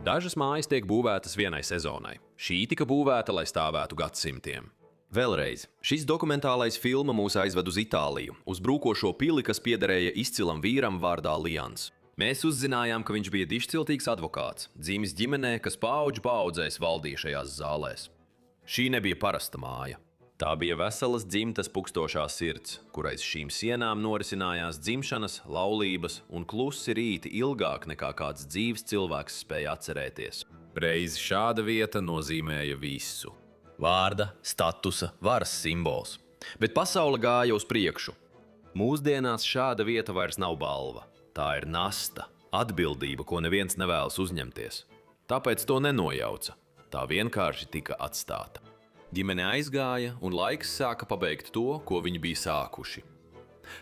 Dažas mājas tiek būvētas vienai sezonai. Šī tika būvēta, lai stāvētu gadsimtiem. Vēlreiz, šis dokumentālais filma mūs aizved uz Itāliju, uz brūkošo pili, kas piederēja izcilam vīram vārdā Lians. Mēs uzzinājām, ka viņš bija dišciltīgs advokāts, dzimis ģimenē, kas paudžu paudzēs valdīja šajās zālēs. Šī nebija parasta māja. Tā bija veselas dzimtas pukstošā sirds, kur aiz šīm sienām norisinājās dzimšanas, laulības un klusi rīti ilgāk nekā kāds dzīves cilvēks spēja atcerēties. Reiz šāda vieta nozīmēja visu. Vārda, statusa, varas simbols. Bet pasaule gāja uz priekšu. Mūsdienās šāda vieta vairs nav balva. Tā ir nasta, atbildība, ko neviens nevēlas uzņemties. Tāpēc to nenojauca. Tā vienkārši tika atstāta. Ģimene aizgāja, un laiks sāka pabeigt to, ko viņi bija sākuši.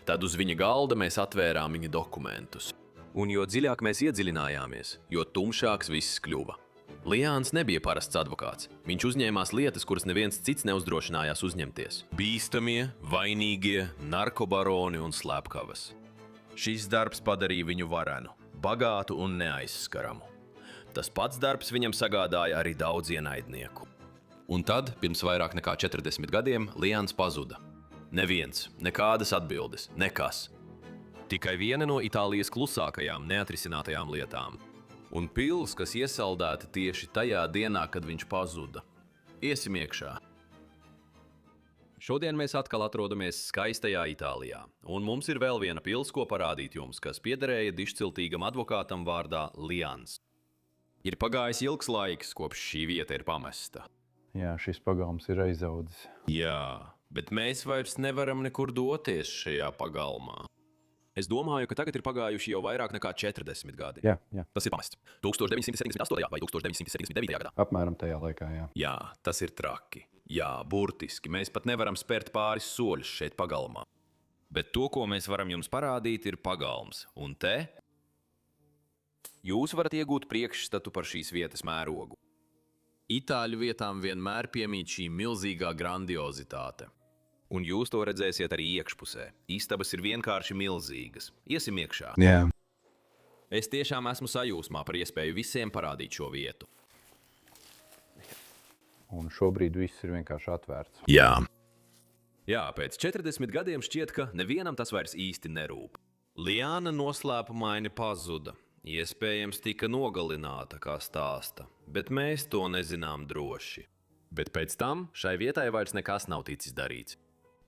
Tad uz viņa galda mēs atvērām viņa dokumentus. Un jo dziļāk mēs iedziļinājāmies, jo tumšāks viss kļuva. Lians nebija parasts advokāts. Viņš uzņēmās lietas, kuras neviens cits neuzdrošinājās uzņemties. Bīstamie, vainīgie, narkobaroni un slepkavas. Šis darbs padarīja viņu varenu, bagātu un neaizskaramu. Tas pats darbs viņam sagādāja arī daudz ienaidnieku. Un tad, pirms vairāk nekā 40 gadiem, Lians pazuda. Neviens, nekādas atbildes, nekas. Tikai viena no Itālijas klusākajām, neatrisinātajām lietām. Un pils, kas iesaldēta tieši tajā dienā, kad viņš pazuda. Iesim iekšā. Šodien mēs atkal atrodamies skaistajā Itālijā, un mums ir vēl viena pils, ko parādīt jums, kas piederēja dišciltīgam advokātam vārdā Lians. Ir pagājis ilgs laiks, kopš šī vieta ir pamesta. Jā, šis pagalms ir aizaudzis. Jā, bet mēs vairs nevaram nekur doties šajā pagalmā. Es domāju, ka tagad ir pagājuši jau vairāk nekā 40 gadi. Jā. Tas ir pamests. 1978. vai 1979. gadā. Apmēram tajā laikā, jā. Jā, tas ir traki. Jā, burtiski. Mēs pat nevaram spērt pāris soļus šeit pagalmā. Bet to, ko mēs varam jums parādīt, ir pagalms. Un te jūs varat iegūt priekšstatu par šīs vietas mērogu. Itāļu vietām vienmēr piemīt šī milzīgā grandiozitāte. Un jūs to redzēsiet arī iekšpusē. Istabas ir vienkārši milzīgas. Iesim iekšā. Jā. Es tiešām esmu sajūsmā par iespēju visiem parādīt šo vietu. Un šobrīd viss ir vienkārši atvērts. Jā. Jā, pēc 40 gadiem šķiet, ka nevienam tas vairs īsti nerūp. Liana noslēpumaini pazuda. Iespējams tika nogalināta, kā stāsta, bet mēs to nezinām droši. Bet pēc tam šai vietai vairs nekas nav ticis darīts.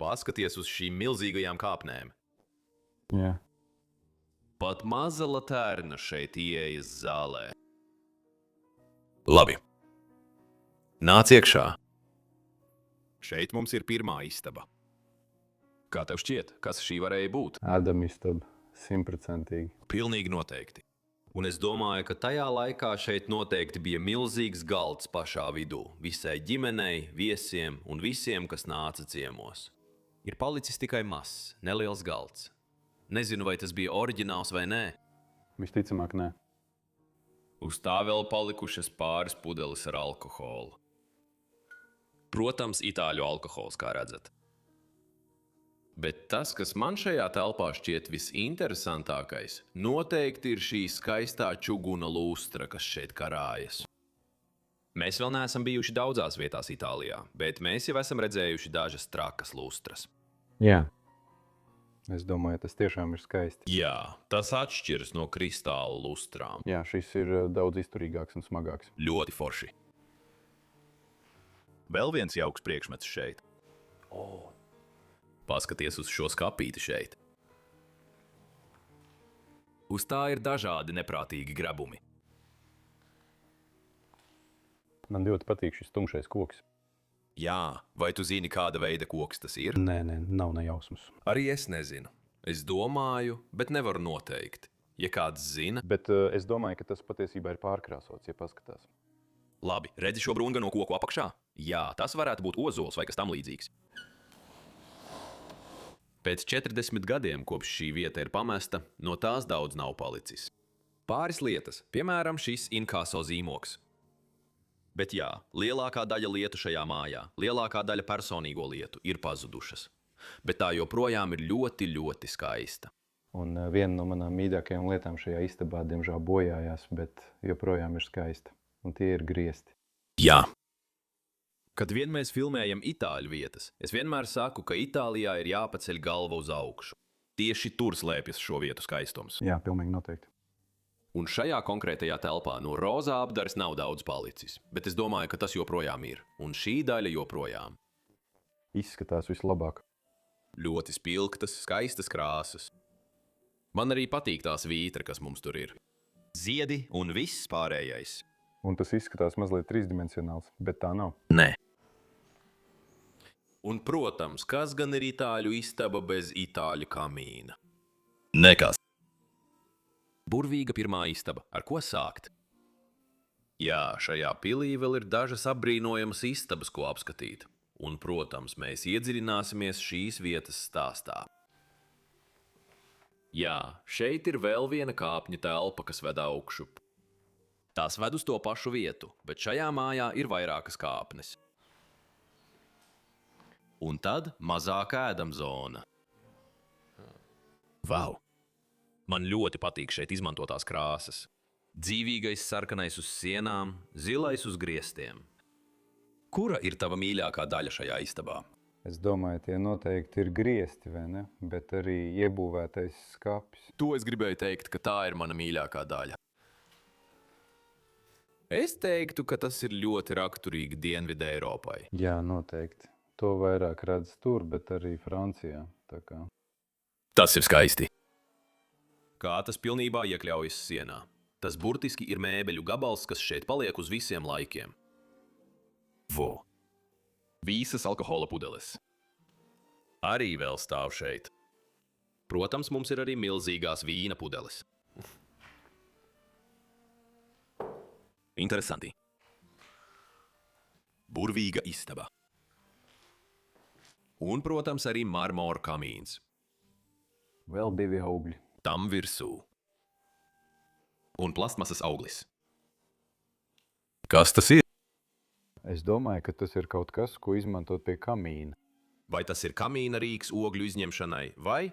Paskaties uz šīm milzīgajām kāpnēm. Jā. Pat maza latērna šeit ieejas zālē. Labi. Nāc iekšā. Šeit mums ir pirmā istaba. Kā tev šķiet, kas šī varēja būt? Ādamistaba, 100%. Pilnīgi noteikti. Un es domāju, ka tajā laikā šeit noteikti bija milzīgs galds pašā vidū, visai ģimenei, viesiem un visiem, kas nāca ciemos. Ir palicis tikai mazs, neliels galds. Nezinu, vai tas bija oriģināls vai nē. Visticamāk, nē. Uz tā vēl palikušas pāris pudeles ar alkoholu. Protams, itāļu alkohols, kā redzat. Bet tas, kas man šajā telpā šķiet visinteresantākais, noteikti ir šī skaistā čuguna lustra, kas šeit karājas. Mēs vēl neesam bijuši daudzās vietās Itālijā, bet mēs jau esam redzējuši dažas trakas lustras. Jā. Es domāju, tas tiešām ir skaisti. Jā, tas atšķiras no kristāla lustrām. Jā, šis ir daudz izturīgāks un smagāks. Ļoti forši. Vēl viens jauks priekšmets šeit. Paskaties uz šo skapīti šeit. Uz tā ir dažādi neprātīgi grebumi. Man ļoti patīk šis tumšais koks. Jā, vai tu zini, kāda veida koks tas ir? Nē, nav nejausmas. Arī es nezinu. Es domāju, bet nevaru noteikt. Ja kāds zina... Bet es domāju, ka tas patiesībā ir pārkrāsots, ja paskatās. Labi, redzi šo brūngano koku apakšā? Jā, tas varētu būt ozols vai kas tam līdzīgs. Pēc 40 gadiem, kopš šī vieta ir pamesta, no tās daudz nav palicis. Pāris lietas, piemēram, šis inkāso zīmoks. Bet jā, lielākā daļa lietu šajā mājā, lielākā daļa personīgo lietu ir pazudušas. Bet tā joprojām ir ļoti, ļoti skaista. Un viena no manām mīļākajām lietām šajā istabā, diemžēl, bojājās, bet joprojām ir skaista. Un tie ir griesti. Jā. Kad vien mēs filmējam itāļu vietas, es vienmēr saku, ka Itālijā ir jāpaceļ galva uz augšu. Tieši tur slēpjas šo vietu skaistums. Jā, pilnīgi noteikti. Un šajā konkrētajā telpā no rozā apdares nav daudz palicis, bet es domāju, ka tas joprojām ir. Un šī daļa joprojām. Izskatās vislabāk. Ļoti spilgtas, skaistas krāsas. Man arī patīk tās vītra, kas mums tur ir. Ziedi un viss pārējais. Un tas izskatās mazliet trīsdimensionāls, bet tā nav. Nē. Un, protams, kas gan ir itāļu istaba bez itāļu kamīna? Nekas. Burvīga pirmā istaba. Ar ko sākt? Jā, šajā pilī vēl ir dažas apbrīnojamas istabas, ko apskatīt. Un, protams, mēs iedziļināsimies šīs vietas stāstā. Jā, šeit ir vēl viena kāpņu telpa, kas ved augšup. Tās ved uz to pašu vietu, bet šajā mājā ir vairākas kāpnes. Un tad mazāka ēdamzona. Vau! Man ļoti patīk šeit izmantotās krāsas. Dzīvīgais sarkanais uz sienām, zilais uz griestiem. Kura ir tava mīļākā daļa šajā istabā? Es domāju, tie noteikti ir griesti, vai ne? Bet arī iebūvētais skapis. To es gribēju teikt, ka tā ir mana mīļākā daļa. Es teiktu, ka tas ir ļoti raksturīgi Dienvidē Eiropai. Jā, noteikti. To vairāk redz tur, bet arī Francijā. Tā kā. Tas ir skaisti. Kā tas pilnībā iekļaujas sienā. Tas burtiski ir mēbeļu gabals, kas šeit paliek uz visiem laikiem. Vo! Visas alkohola pudeles. Arī vēl stāv šeit. Protams, mums ir arī milzīgās vīna pudeles. Interesanti. Burvīga istaba. Un, protams, arī marmora kamīns. Vēl 2 augļi. Tam virsū. Un plastmasas auglis. Kas tas ir? Es domāju, ka tas ir kaut kas, ko izmantot pie kamīna. Vai tas ir kamīna rīks ogļu izņemšanai, vai?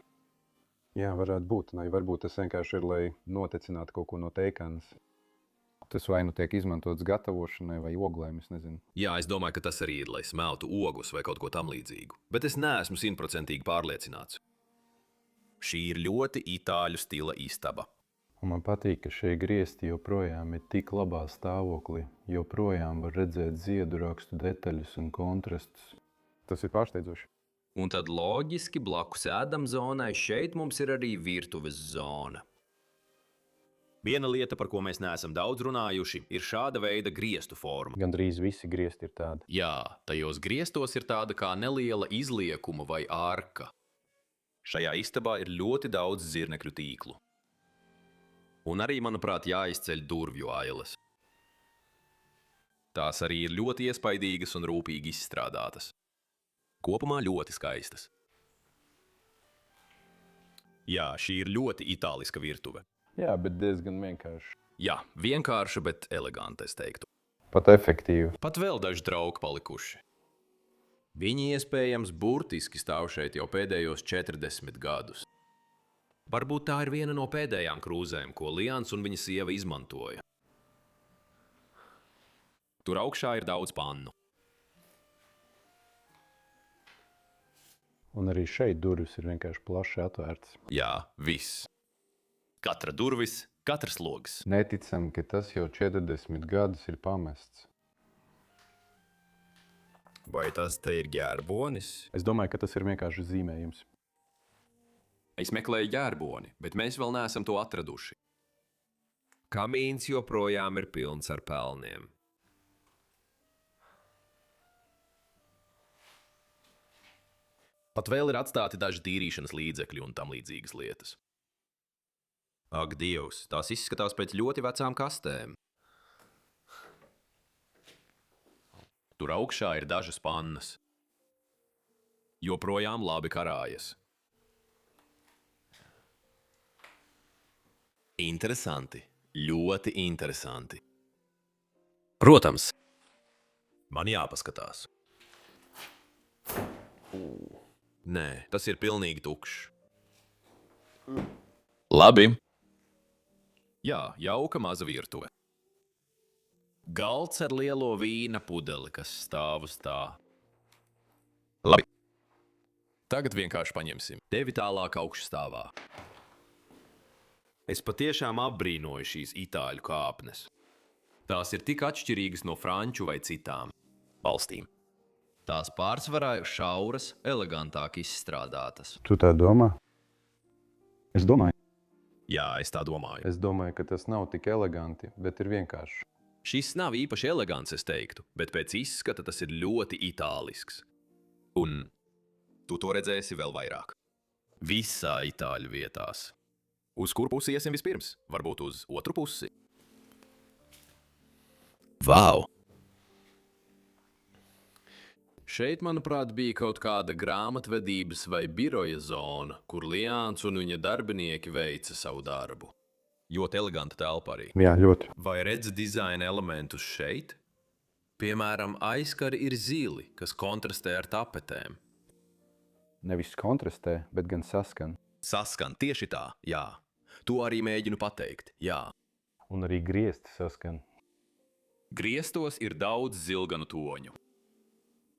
Jā, varētu būt. Vai varbūt tas vienkārši ir, lai notecinātu kaut ko no teikanas. Tas vai nu tiek izmantots gatavošanai vai oglēm, es nezinu. Jā, es domāju, ka tas arī ir, lai smeltu ogus vai kaut ko tam līdzīgu. Bet es neesmu 100% pārliecināts. Šī ir ļoti itāļu stila istaba. Un man patīk, ka šie griesti joprojām ir tik labā stāvoklī. Joprojām var redzēt ziedu rakstu detaļas un kontrastus. Tas ir pārsteidzoši. Un tad loģiski blakus ēdamzonai šeit mums ir arī virtuves zona. Viena lieta, par ko mēs neesam daudz runājuši, ir šāda veida griestu forma. Gandrīz visi griesti ir tādi. Jā, tajos griestos ir tāda kā neliela izliekuma vai arka. Šajā istabā ir ļoti daudz zirnekļu tīklu. Un arī, manuprāt, jāizceļ durvju ailes. Tās arī ir ļoti iespaidīgas un rūpīgi izstrādātas. Kopumā ļoti skaistas. Jā, šī ir ļoti itāliska virtuve. Jā, bet diezgan vienkārši. Jā, vienkārša, bet eleganta, es teiktu. Pat efektīvi. Pat vēl daži draugi palikuši. Viņi iespējams burtiski stāv šeit jau pēdējos 40 gadus. Varbūt tā ir viena no pēdējām krūzēm, ko Lians un viņa sieva izmantoja. Tur augšā ir daudz pannu. Un arī šeit durvis ir vienkārši plaši atvērtas. Jā, viss. Katra durvis, katrs logs. Neticam, ka tas jau 40 gadus ir pamests. Vai tas te ir ģērbonis? Es domāju, ka tas ir vienkārši zīmējums. Es meklēju ģērboni, bet mēs vēl neesam to atraduši. Kamīns joprojām ir pilns ar pelniem. Pat vēl ir atstāti daži tīrīšanas līdzekļi un tam līdzīgas lietas. Ak, Dievs, tās izskatās pēc ļoti vecām kastēm. Tur augšā ir dažas pannas. Joprojām labi karājas. Interesanti. Ļoti interesanti. Protams. Man jāpaskatās. Nē, tas ir pilnīgi tukšs. Labi. Jā, jauka maza virtuve. Galds ar lielo vīna pudeli, kas stāv uz tā. Labi. Tagad vienkārši paņemsim tevi tālāk augšstāvā. Es patiešām apbrīnoju šīs itāļu kāpnes. Tās ir tik atšķirīgas no franču vai citām valstīm. Tās pārsvarā ir šauras, elegantāk izstrādātas. Tu tā domā? Es domāju. Jā, es tā domāju. Es domāju, ka tas nav tik eleganti, bet ir vienkārši. Šis nav īpaši elegants, es teiktu, bet pēc izskata tas ir ļoti itālisks. Un tu to redzēsi vēl vairāk. Visā itāļu vietās. Uz kuru pusi iesim vispirms? Varbūt uz otru pusi? Vau! Šeit, manuprāt, bija kaut kāda grāmatvedības vai biroja zona, kur Liāns un viņa darbinieki veica savu darbu. Ļoti eleganta telpa arī. Jā, ļoti. Vai redz dizaina elementus šeit? Piemēram, aizkari ir zili, kas kontrastē ar tapetēm. Nevis kontrastē, bet gan saskan. Saskan, tieši tā, jā. To arī mēģinu pateikt, jā. Un arī griezti saskan. Griestos ir daudz zilganu toņu.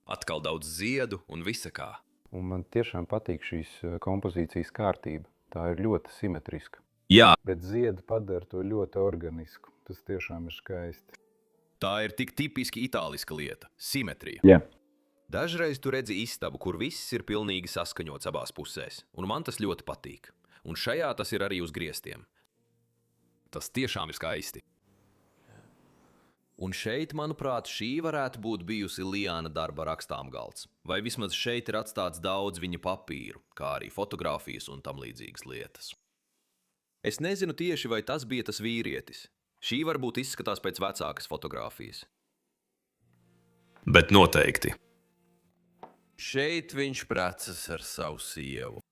Atkal daudz ziedu un visa kā. Un man tiešām patīk šīs kompozīcijas kārtība. Tā ir ļoti simetriska. Jā. Bet ziedi padara to ļoti organisku. Tas tiešām ir skaisti. Tā ir tik tipiski itāliska lieta – simetrija. Jā. Dažreiz tu redzi istabu, kur viss ir pilnīgi saskaņots abās pusēs, un man tas ļoti patīk. Un šajā tas ir arī uz griestiem. Tas tiešām ir skaisti. Un šeit, manuprāt, šī varētu būt bijusi Liāna darba rakstāmgalds. Vai vismaz šeit ir atstāts daudz viņa papīru, kā arī fotogrāfijas un tam līdzīgas lietas. Es nezinu tieši, vai tas bija tas vīrietis. Šī varbūt izskatās pēc vecākas fotogrāfijas. Bet noteikti. Šeit viņš precas ar savu sievu.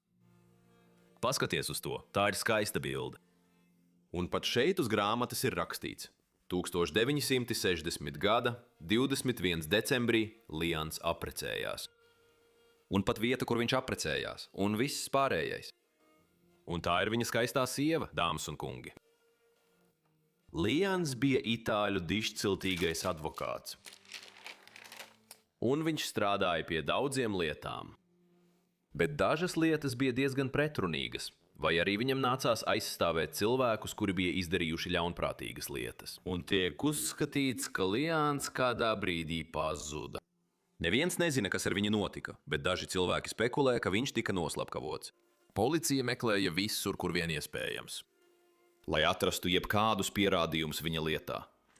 Paskaties uz to, tā ir skaista bilde. Un pat šeit uz grāmatas ir rakstīts. 1960. gada 21. decembrī Liāns apprecējās. Un pat vieta, kur viņš apprecējās, un viss pārējais. Un tā ir viņa skaistā sieva, dāmas un kungi. Liāns bija itāļu dišciltīgais advokāts. Un viņš strādāja pie daudziem lietām. Bet dažas lietas bija diezgan pretrunīgas, vai arī viņam nācās aizstāvēt cilvēkus, kuri bija izdarījuši ļaunprātīgas lietas. Un tiek uzskatīts, ka Liāns kādā brīdī pazuda. Neviens nezina, kas ar viņu notika, bet daži cilvēki spekulē, ka viņš tika noslapkavots. Policija meklēja visur, kur vien iespējams, lai atrastu jebkādus pierādījumus viņa lietā,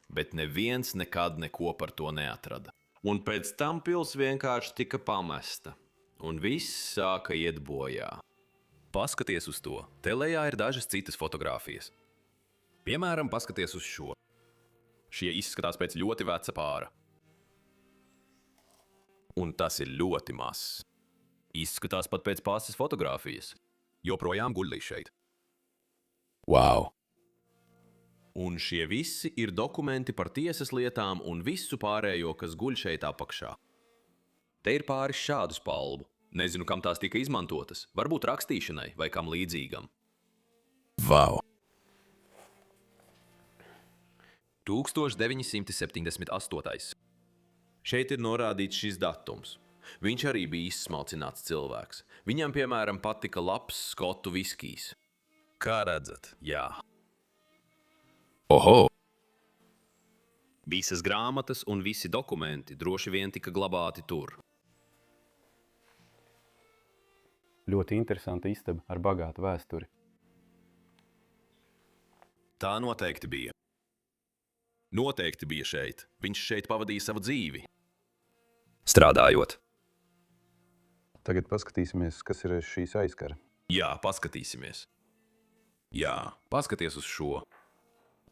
bet neviens nekad neko par to neatrada. Un pēc tam pils vienkārši tika pamesta, un viss sāka iet bojā. Paskaties uz to. Te lejā ir dažas citas fotogrāfijas. Piemēram, paskaties uz šo. Šie izskatās pēc ļoti veca pāra. Un tas ir ļoti mazs. Izskatās pat pēc pases fotogrāfijas. Joprojām guļ šeit. Wow! Un šie visi ir dokumenti par tiesas lietām un visu pārējo, kas guļ šeit apakšā. Te ir pāris šādu spalvu. Nezinu, kam tās tika izmantotas. Varbūt rakstīšanai vai kam līdzīgam. Wow! 1978. Šeit ir norādīts šis datums. Viņš arī bija izsmalcināts cilvēks. Viņam, piemēram, patika labs skotu viskijs. Kā redzat? Jā. Oho! Visas grāmatas un visi dokumenti droši vien tika glabāti tur. Ļoti interesanta istaba ar bagātu vēsturi. Tā noteikti bija. Noteikti bija šeit. Viņš šeit pavadīja savu dzīvi. Strādājot. Tagad paskatīsimies, kas ir aiz šīs aizkara. Jā, paskatīsimies. Jā, paskaties uz šo.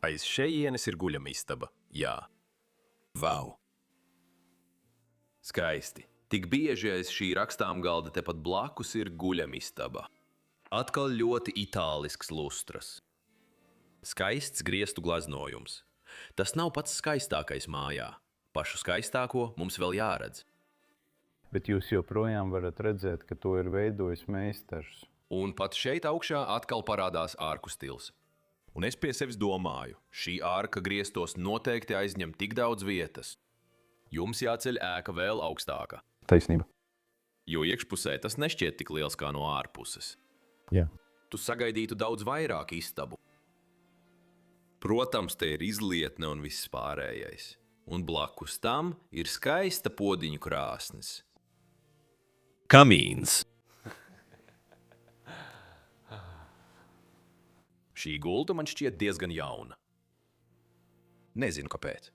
Aiz šejienes ir guļamistaba. Jā. Vau! Skaisti. Tik bieži aiz šī rakstāmgalda tepat blakus ir guļamistaba. Atkal ļoti itālisks lustras. Skaists griestu glaznojums. Tas nav pats skaistākais mājā. Pašu skaistāko mums vēl jāredz. Bet jūs joprojām varat redzēt, ka to ir veidojis meistars. Un pat šeit augšā atkal parādās ārku stils. Un es pie sevis domāju, šī ārka griestos noteikti aizņem tik daudz vietas. Jums jāceļ ēka vēl augstāka, Taisnība. jo iekšpusē tas nešķiet tik liels kā no ārpuses. Jā. Tu sagaidītu daudz vairāk istabu. Protams, te ir izlietne un viss pārējais. Un blakus tam ir skaista podiņu krāsnes. Kamīns. Šī gulta man šķiet diezgan jauna. Nezinu, kāpēc.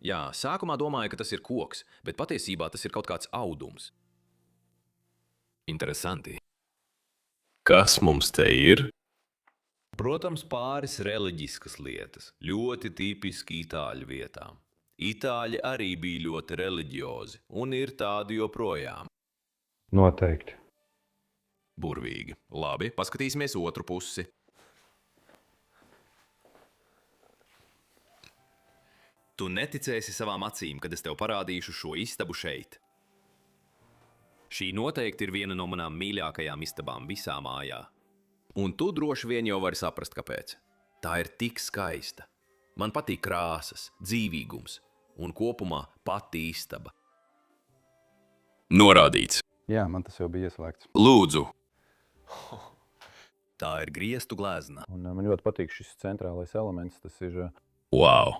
Jā, sākumā domāju, ka tas ir koks, bet patiesībā tas ir kaut kāds audums. Interesanti. Kas mums te ir? Protams, pāris reliģiskas lietas, ļoti tipiski itāļu vietām. Itāļi arī bija ļoti reliģiozi, un ir tādi joprojām. Noteikti. Burvīgi. Labi, paskatīsimies otru pusi. Tu neticēsi savām acīm, kad es tev parādīšu šo istabu šeit. Šī noteikti ir viena no manām mīļākajām istabām visā mājā. Un tu droši vien jau vari saprast, kāpēc. Tā ir tik skaista. Man patīk krāsas, dzīvīgums un kopumā pati istaba. Norādīts. Jā, man tas jau bija ieslēgts. Lūdzu. Tā ir griestu glezna. Un man ļoti patīk šis centrālais elements. Tas ir Wow!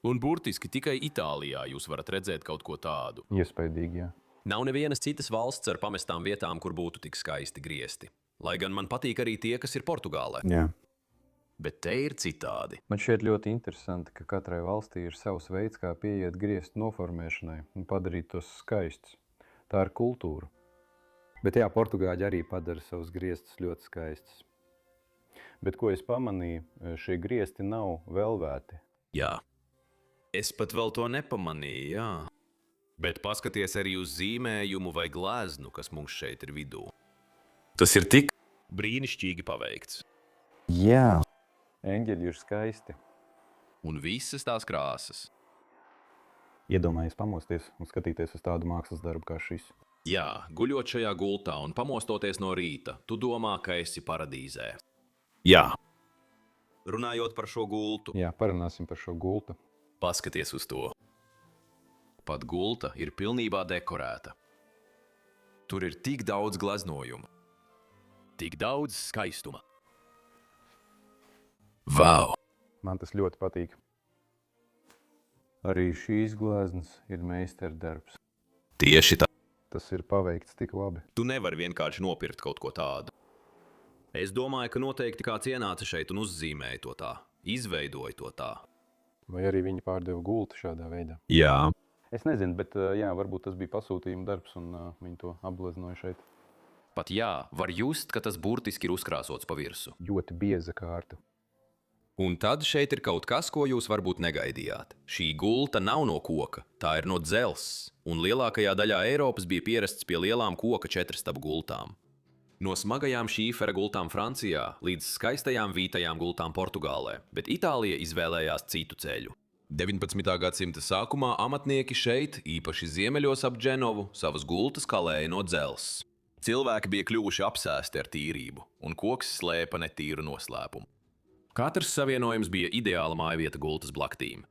Un burtiski tikai Itālijā jūs varat redzēt kaut ko tādu. iespaidīgi, jā. Nav nevienas citas valsts ar pamestām vietām, kur būtu tik skaisti griesti. Lai gan man patīk arī tie, kas ir Portugālē. Jā. Bet te ir citādi. Man šķiet ļoti interesanti, ka katrai valstī ir savs veids, kā pieiet griestu noformēšanai un padarīt tos skaistus. Tā ir kultūra. Bet jā, portugāļi arī padara savus griestus ļoti skaistus. Bet ko es pamanīju, šie griesti nav velvēti. Jā. Es pat vēl to nepamanīju, jā. Bet paskaties arī uz zīmējumu vai gleznu, kas mums šeit ir vidū. Tas ir tik brīnišķīgi paveikts. Jā. Eņģeļi ir skaisti. Un visas tās krāsas. Iedomājies pamosties un skatīties uz tādu mākslas darbu kā šis. Jā, guļot šajā gultā un pamostoties no rīta, tu domā, ka esi paradīzē. Jā. Runājot par šo gultu, Jā, parunāsim par šo gultu. paskaties uz to. Pat gulta ir pilnībā dekorēta. Tur ir tik daudz gleznojumu. Tik daudz skaistuma. Vau! Man tas ļoti patīk. Arī šīs gleznas ir meistardarbs. Tieši tā. Tas ir paveikts tik labi. Tu nevari vienkārši nopirkt kaut ko tādu. Es domāju, ka noteikti kāds ienāca šeit un uzzīmēja to tā. Izveidoja to tā. Vai arī viņi pārdeva gultu šādā veidā? Jā. Es nezinu, bet jā, varbūt tas bija pasūtījuma darbs un viņi to apgleznoja šeit. Pat jā, var just, ka tas burtiski ir uzkrāsots pa virsu. Ļoti bieza kārta. Un tad šeit ir kaut kas, ko jūs varbūt negaidījāt. Šī gulta nav no koka, tā ir no dzelzs, un lielākajā daļā Eiropas bija pierasts pie lielām koka četrstabu gultām. No smagajām šīfera gultām Francijā līdz skaistajām vītajām gultām Portugālē, bet Itālija izvēlējās citu ceļu. 19. gadsimta sākumā amatnieki šeit, īpaši ziemeļos ap Dženovu, savas gultas kalēja no dzelzs. Cilvēki bija kļuvuši apsēsti ar tīrību, un koks slēpa netīru noslēpumu. Katrs savienojums bija ideāla mājvieta gultas blaktīm.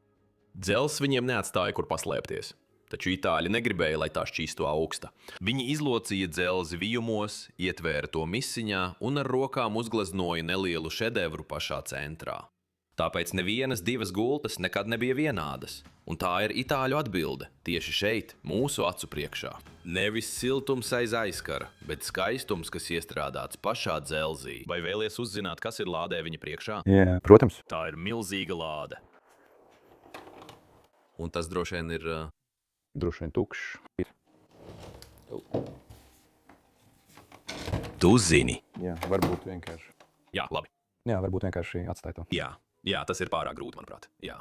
Dzelzs viņiem neatstāja, kur paslēpties. Taču itāļi negribēja, lai tā šķīstu augsta. Viņi izlocīja dzelzi vijumos, ietvēra to misiņā un ar rokām uzgleznoja nelielu šedevru pašā centrā. Tāpēc nevienas divas gultas nekad nebija vienādas. Un tā ir itāļu atbilde, tieši šeit, mūsu acu priekšā. Nevis siltums aiz aizkara, bet skaistums, kas iestrādāts pašā dzelzī. Vai vēlies uzzināt, kas ir lādē viņa priekšā? Jā, protams. Tā ir milzīga lāde. Un tas droši vien ir... Droši vien tukšs. Tu zini. Jā, varbūt vienkārši. Jā, labi. Jā, varbūt vienkārši atstāj to. Jā, tas ir pārāk grūti, manuprāt. Jā.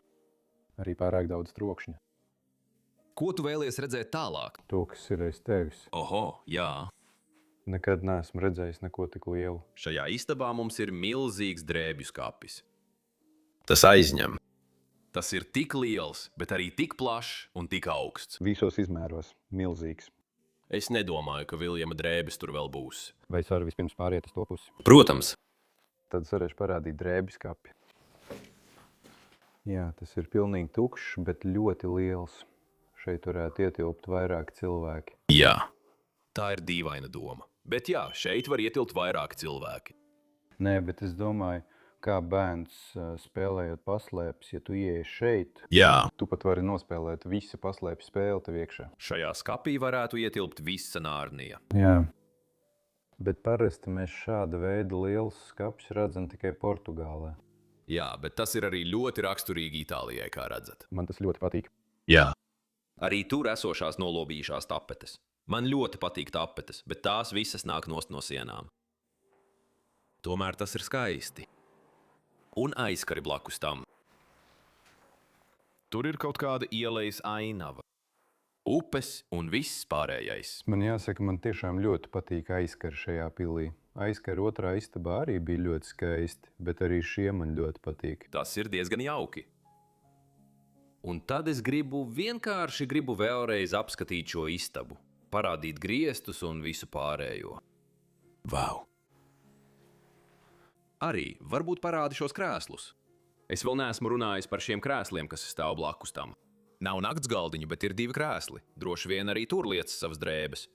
Arī pārāk daudz trokšņa. Ko tu vēlies redzēt tālāk? To, kas ir aiz tevis. Oho, jā. Nekad neesmu redzējis neko tik lielu. Šajā istabā mums ir milzīgs drēbju skapis. Tas aizņem. Tas ir tik liels, bet arī tik plašs un tik augsts. Visos izmēros milzīgs. Es nedomāju, ka Viljama drēbes tur vēl būs. Vai es varu vispirms pāriet uz to pusi? Protams. Tad es varēšu parādīt drēbes kapi. Jā, tas ir pilnīgi tukšs, bet ļoti liels. Šeit varētu ietilpt vairāk cilvēki. Jā, tā ir dīvaina doma. Bet jā, šeit var ietilpt vairāki cilvēki. Nē, bet es domāju, kā bērns spēlējot paslēpes, ja tu ieej šeit, Jā. tu pat vari nospēlēt visu paslēpju spēli tev iekšā. Šajā skapī varētu ietilpt visa Nārnija. Jā. Bet parasti mēs šāda veida lielus skapus redzam tikai Portugālē. Jā, bet tas ir arī ļoti raksturīgi Itālijai, kā redzat. Man tas ļoti patīk. Jā. Arī tur esošās nolobījušās tapetes. Man ļoti patīk tapetes, bet tās visas nāk nost no sienām. Tomēr tas ir skaisti. Un aizkari blakus tam. Tur ir kaut kāda ielejas ainava. Upes un viss pārējais. Man jāsaka, man tiešām ļoti patīk aizkari šajā pilī. Aizkari otrā istabā arī bija ļoti skaisti, bet arī šie man ļoti patīk. Tas ir diezgan jauki. Un tad es vienkārši gribu vēlreiz apskatīt šo istabu. Parādīt griestus un visu pārējo. Vau! Arī varbūt parādi šos krēslus. Es vēl neesmu runājis par šiem krēsliem, kas stāv blakus tam. Nav nakts galdiņu, bet ir 2 krēsli. Droši vien arī tur lietas savas drēbes.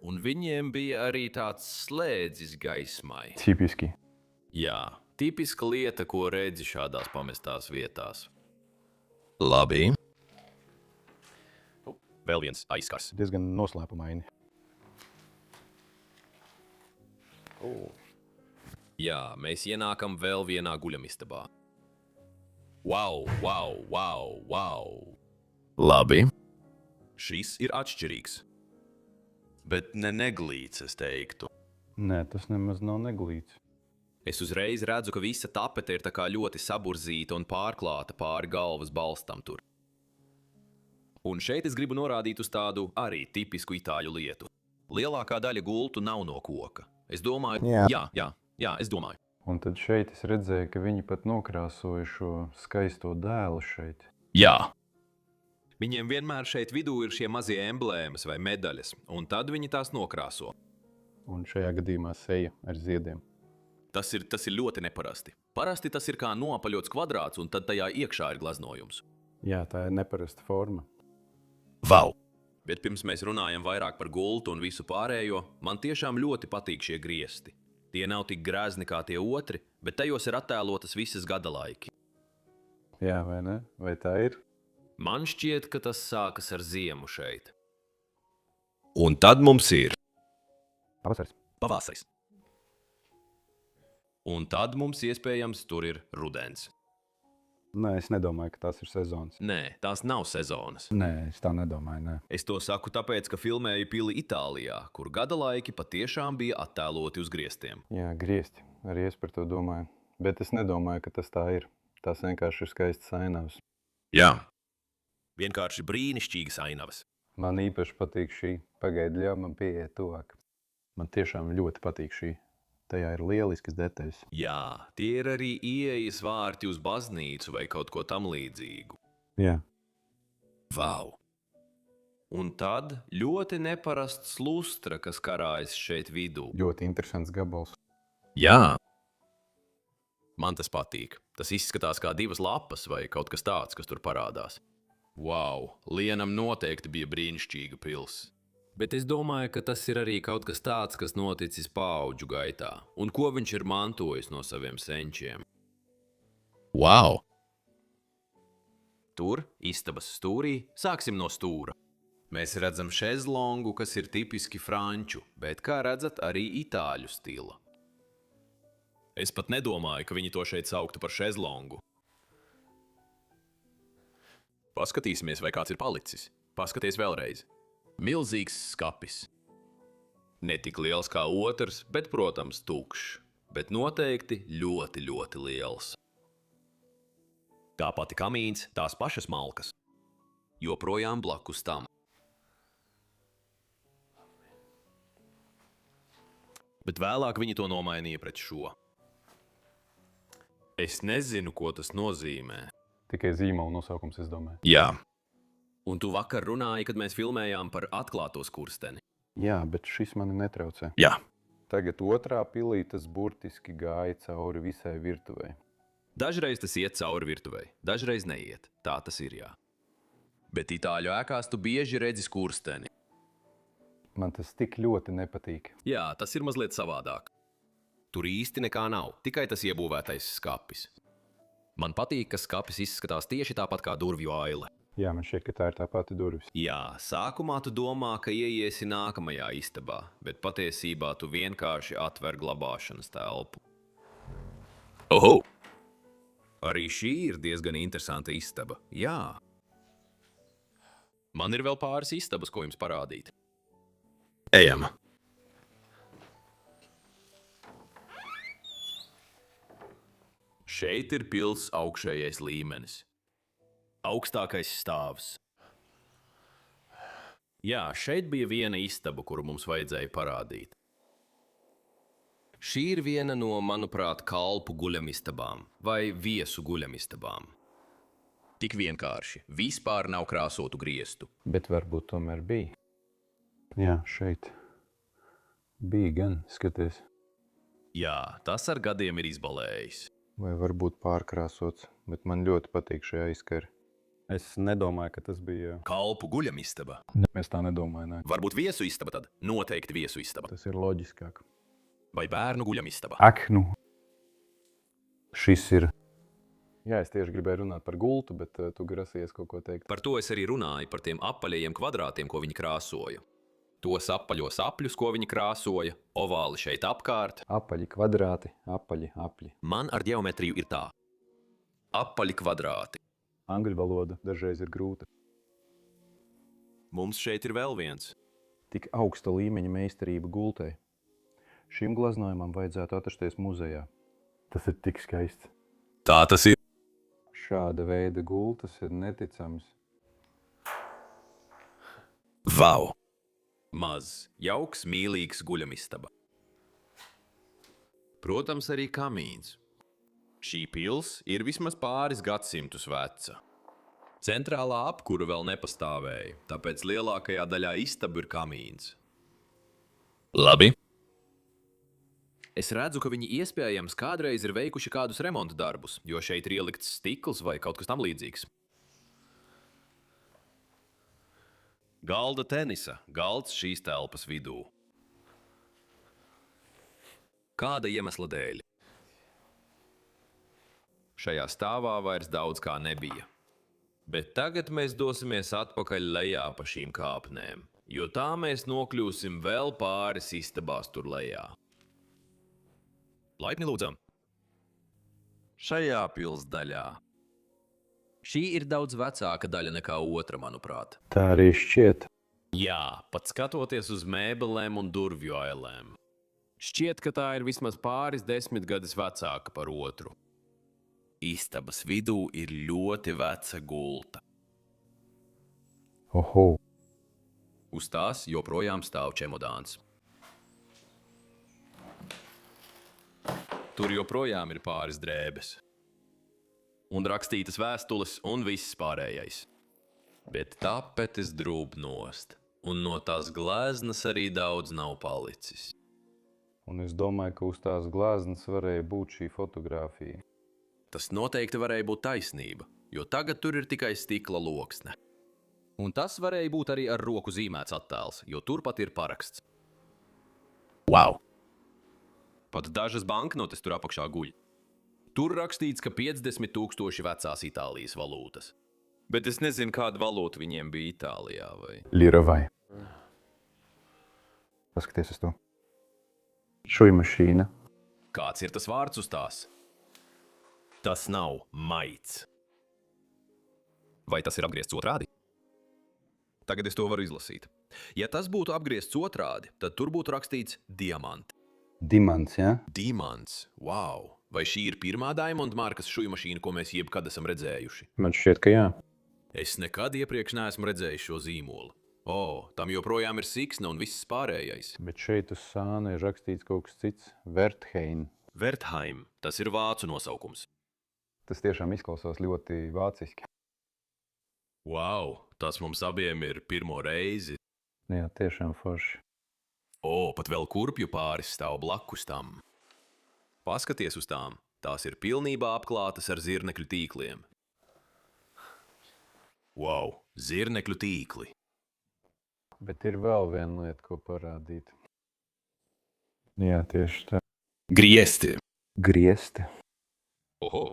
Un viņiem bija arī tāds slēdzis gaismai. Tipiski. Jā, tipiska lieta, ko redzi šādās pamestās vietās. Labi. Vēl viens aizskars. Diezgan noslēpumaini. Jā, mēs ienākam vēl vienā guļamistabā. Wow, wow, wow, wow. Labi. Šis ir atšķirīgs. Bet ne neglīts, es teiktu. Nē, tas nemaz nav neglīts. Es uzreiz redzu, ka visa tapete ir tā kā ļoti saburzīta un pārklāta pāri galvas balstam tur. Un šeit es gribu norādīt uz tādu arī tipisku itāļu lietu. Lielākā daļa gultu nav no koka. Es domāju, jā, es domāju. Un tad šeit es redzēju, ka viņi pat nokrāsoja šo skaisto dēlu šeit. Jā. Viņiem vienmēr šeit vidū ir šie mazie emblēmas vai medaļas, un tad viņi tās nokrāso. Un šajā gadījumā seja ar ziediem. Tas ir ļoti neparasti. Parasti tas ir kā noapaļots kvadrāts, un tad tajā iekšā ir glaznojums. Jā, tā ir neparasta forma. Vau! Bet pirms mēs runājam vairāk par gultu un visu pārējo, man tiešām ļoti patīk šie griesti. Tie nav tik grezni kā tie otri, bet tajos ir attēlotas visas gada laiki. Jā, vai ne? Vai tā ir? Man šķiet, ka tas sākas ar ziemu šeit. Un tad mums ir Pavasaris. pavasaris. Un tad mums iespējams tur ir rudens. Nē, es nedomāju, ka tas ir sezonas. Nē, tās nav sezonas. Nē, es tā nedomāju, nē. Es to saku tāpēc, ka filmēju pili Itālijā, kur gada laiki patiešām bija attēloti uz griestiem. Jā, griezti. Arī es par to domāju. Bet es nedomāju, ka tas tā ir. Tās vienkārši ir skaistas ainavas. Jā. Vienkārši brīnišķīgas ainavas. Man īpaši patīk šī. Pagaidi, ļauj man pieiet tuvāk. Man tiešām ļoti patīk šī. Tajā ir lieliskas detaļas. Jā, tie ir arī ieejas vārti uz baznīcu vai kaut ko tam līdzīgu. Jā. Vau! Un tad ļoti neparasts lustra, kas karājas šeit vidū. Ļoti interesants gabals. Jā! Man tas patīk. Tas izskatās kā 2 lapas vai kaut kas tāds, kas tur parādās. Vau! Lienam noteikti bija brīnišķīga pils. Bet es domāju, ka tas ir arī kaut kas tāds, kas noticis paudžu gaitā, un ko viņš ir mantojis no saviem senčiem. Wow! Tur, istabas stūrī, sāksim no stūra. Mēs redzam šezlongu, kas ir tipiski franču, bet, kā redzat, arī itāļu stila. Es pat nedomāju, ka viņi to šeit sauktu par šezlongu. Paskatīsimies, vai kāds ir palicis. Paskaties vēlreiz. Milzīgs skapis. Ne tik liels kā otrs, bet, protams, tukšs. Bet noteikti ļoti, ļoti liels. Tā pati kamīns, tās pašas malkas. Joprojām blakus tam. Bet vēlāk viņi to nomainīja pret šo. Es nezinu, ko tas nozīmē. Tikai zīmola nosaukums, es domāju. Jā. Un tu vakar runāji, kad mēs filmējām par atklāto skursteni. Jā, bet šis mani netraucē. Jā. Tagad otrā pilī tas burtiski gāja cauri visai virtuvei. Dažreiz tas iet cauri virtuvei, dažreiz neiet. Tā tas ir, jā. Bet itāļu ēkās tu bieži redzi skursteni. Man tas tik ļoti nepatīk. Jā, tas ir mazliet savādāk. Tur īsti nekā nav, tikai tas iebūvētais skapis. Man patīk, ka skapis izskatās tieši tāpat kā durvju aile. Jā, man šķiet, ka tā ir tā pati durvis. Jā, sākumā tu domā, ka ieiesi nākamajā istabā, bet patiesībā tu vienkārši atver glabāšanas telpu. Oho! Arī šī ir diezgan interesanta istaba. Jā. Man ir vēl pāris istabas, ko jums parādīt. Ejam! Šeit ir pils augšējais līmenis. Augstākais stāvs. Jā, šeit bija viena istaba, kuru mums vajadzēja parādīt. Šī ir viena no, manuprāt, kalpu guļamistabām vai viesu guļamistabām. Tik vienkārši, vispār nav krāsotu griestu. Bet varbūt tomēr bija. Jā, šeit bija gan, skaties. Jā, tas ar gadiem ir izbalējis. Vai varbūt pārkrāsots, bet man ļoti patīk šie aizskari. Es nedomāju, ka tas bija... Kalpu guļamistaba. Es tā nedomāju, ne. Varbūt viesu istaba tad? Noteikti viesu istaba. Tas ir loģiskāk. Vai bērnu guļamistaba? Ak, nu. Šis ir... Jā, es tieši gribēju runāt par gultu, bet tu grasījies kaut ko teikt. Par to es arī runāju, par tiem apaļajiem kvadrātiem, ko viņi krāsoja. Tos apaļos apļus, ko viņi krāsoja, ovāli šeit apkārt. Apaļi kvadrāti, apaļi, apļi. Man ar ģeometriju ir tā. Apaļi kvadrāti. Angļu valoda dažreiz ir grūta. Mums šeit ir vēl viens. Tik augsta līmeņa meistarība gultei. Šim glaznojumam vajadzētu atrasties muzejā. Tas ir tik skaists. Tā tas ir. Šāda veida gultas ir neticams. Vau! Maz, jauks, mīlīgs guļamistaba. Protams, arī kamīns. Šī pils ir vismaz pāris gadsimtus veca. Centrālā apkura vēl nepastāvēja, tāpēc lielākajā daļā istabu ir kamīns. Labi. Es redzu, ka viņi iespējams kādreiz ir veikuši kādus remonta darbus, jo šeit ir ielikts stikls vai kaut kas tam līdzīgs. Galda tenisa, galds šīs telpas vidū. Kāda iemesla dēļ? Šajā stāvā vairs daudz kā nebija. Bet tagad mēs dosimies atpakaļ lejā pa šīm kāpnēm, jo tā mēs nokļūsim vēl pāris istabās tur lejā. Laipni lūdzam! Šajā pilsdaļā. Šī ir daudz vecāka daļa nekā otra, manuprāt. Tā arī šķiet. Jā, pat skatoties uz mēbelēm un durvju ailēm. Šķiet, ka tā ir vismaz pāris desmitgades vecāka par otru. Istabas vidū ir ļoti veca gulta. Oho! Uz tās joprojām stāv čemodāns. Tur joprojām ir pāris drēbes. Un rakstītas vēstules un viss pārējais. Bet tapetes drūb nost. Un no tās gleznas arī daudz nav palicis. Un es domāju, ka uz tās gleznas varēja būt šī fotogrāfija. Tas noteikti varēja būt taisnība, jo tagad tur ir tikai stikla loksne. Un tas varēja būt arī ar roku zīmēts attēls, jo turpat ir paraksts. Wow! Pat dažas banknotes tur apakšā guļ. Tur rakstīts, ka 50,000 vecās Itālijas valūtas. Bet es nezinu, kāda valūta viņiem bija Itālijā, vai... Lira vai. Paskaties uz to. Šuja mašīna. Kāds ir tas vārds uz tās? Tas nav maits. Vai tas ir apgriezts otrādi? Tagad es to varu izlasīt. Ja tas būtu apgriezts otrādi, tad tur būtu rakstīts diamanti. Dimants, jā? Dimants, wow! Vai šī ir pirmā Diamond markas šuju mašīna, ko mēs jebkad esam redzējuši? Man šķiet, ka jā. Es nekad iepriekš neesmu redzējis šo zīmolu. Tam joprojām ir siksna un viss pārējais. Bet šeit uz sāna ir rakstīts kaut kas cits. Wertheim. Wertheim, tas ir vācu nosaukums. Tas tiešām izklausās ļoti vāciski. Wow, tas mums abiem ir pirmo reizi. Jā, tiešām forši. Pat vēl kurpju pāris stāv blakus tam. Paskaties uz tām, tās ir pilnībā apklātas ar zirnekļu tīkliem. Wow, zirnekļu tīkli. Bet ir vēl viena lieta, ko parādīt. Jā, tieši tā. Griesti. Griesti. Oho.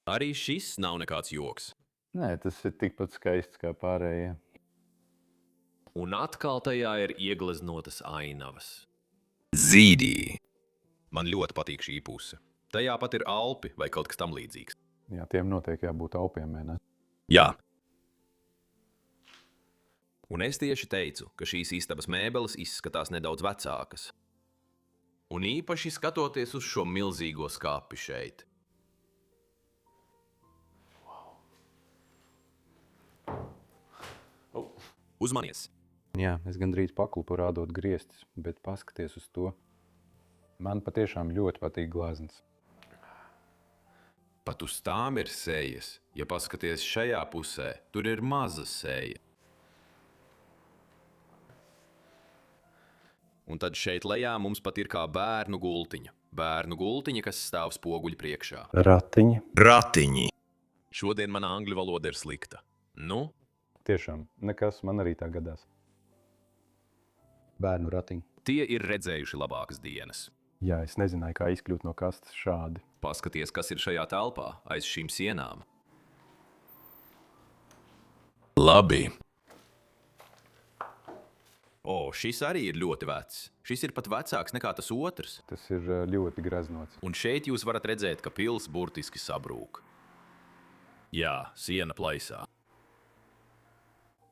Arī šis nav nekāds joks. Nē, tas ir tikpat skaists kā pārējie. Un atkal tajā ir iegleznotas ainavas. Zīdī. Man ļoti patīk šī puse. Tajā pat ir alpi vai kaut kas tam līdzīgs. Jā, tiem noteikti jābūt aupiem, ne? Jā. Un es tieši teicu, ka šīs istabas mēbeles izskatās nedaudz vecākas. Un īpaši skatoties uz šo milzīgo skāpi šeit. Uzmanies! Jā, es gandrīz paklupu rādot griestis, bet paskaties uz to. Man patiešām ļoti patīk glazns. Pat uz tām ir sejas. Ja paskaties šajā pusē, tur ir maza seja. Un tad šeit lejā mums pat ir kā bērnu gultiņa. Bērnu gultiņa, kas stāv spoguļu priekšā. Ratiņi. Ratiņi! Šodien mana angļu valoda ir slikta. Nu? Tiešām, nekas man arī tā gadās. Bērnu ratiņi. Tie ir redzējuši labākas dienas. Jā, es nezināju, kā izkļūt no kastes šādi. Paskaties, kas ir šajā telpā, aiz šīm sienām. Labi. Šis arī ir ļoti vecs. Šis ir pat vecāks nekā tas otrs. Tas ir ļoti greznots. Un šeit jūs varat redzēt, ka pils burtiski sabrūk. Jā, siena plaisā.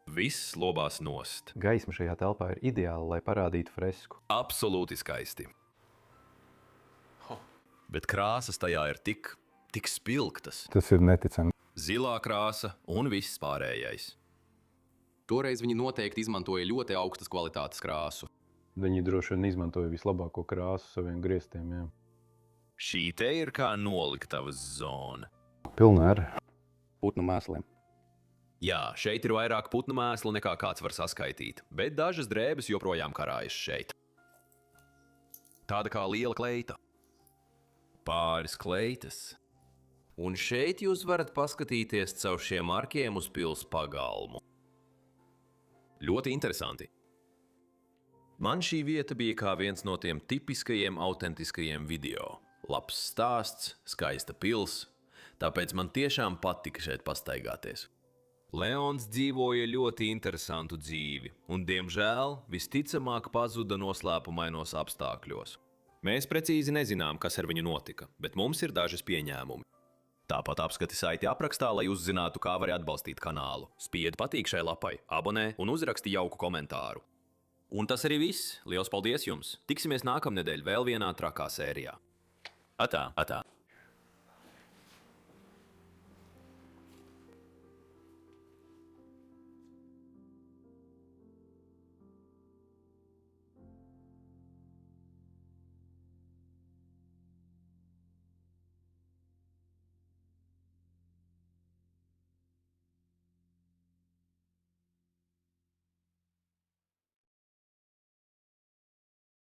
Viss lobās nost. Gaisma šajā telpā ir ideāla, lai parādītu fresku. Absolūti skaisti. Bet krāsas tajā ir tik spilgtas. Tas ir neticami. Zilā krāsa un viss pārējais. Toreiz viņi noteikti izmantoja ļoti augstas kvalitātes krāsu. Viņi droši vien izmantoja vislabāko krāsu saviem griestiem, jā. Šī te ir kā noliktavas zona. Pilna ar Putnu mēsliem. Jā, šeit ir vairāk putnu mēslu nekā kāds var saskaitīt, bet dažas drēbes joprojām karājas šeit. Tāda kā liela kleita. Pāris kleitas. Un šeit jūs varat paskatīties caur šiem arkiem uz pils pagalmu. Ļoti interesanti. Man šī vieta bija kā viens no tiem tipiskajiem, autentiskajiem video. Labs stāsts, skaista pils, tāpēc man tiešām patika šeit pastaigāties. Leons dzīvoja ļoti interesantu dzīvi, un, diemžēl, visticamāk pazuda noslēpumainos apstākļos. Mēs precīzi nezinām, kas ar viņu notika, bet mums ir dažas pieņēmumi. Tāpat apskati saiti aprakstā, lai uzzinātu, kā vari atbalstīt kanālu. Spied patīk šai lapai, abonē un uzraksti jauku komentāru. Un tas arī viss. Liels paldies jums! Tiksimies nākamnedēļ vēl vienā trakā sērijā. Atā!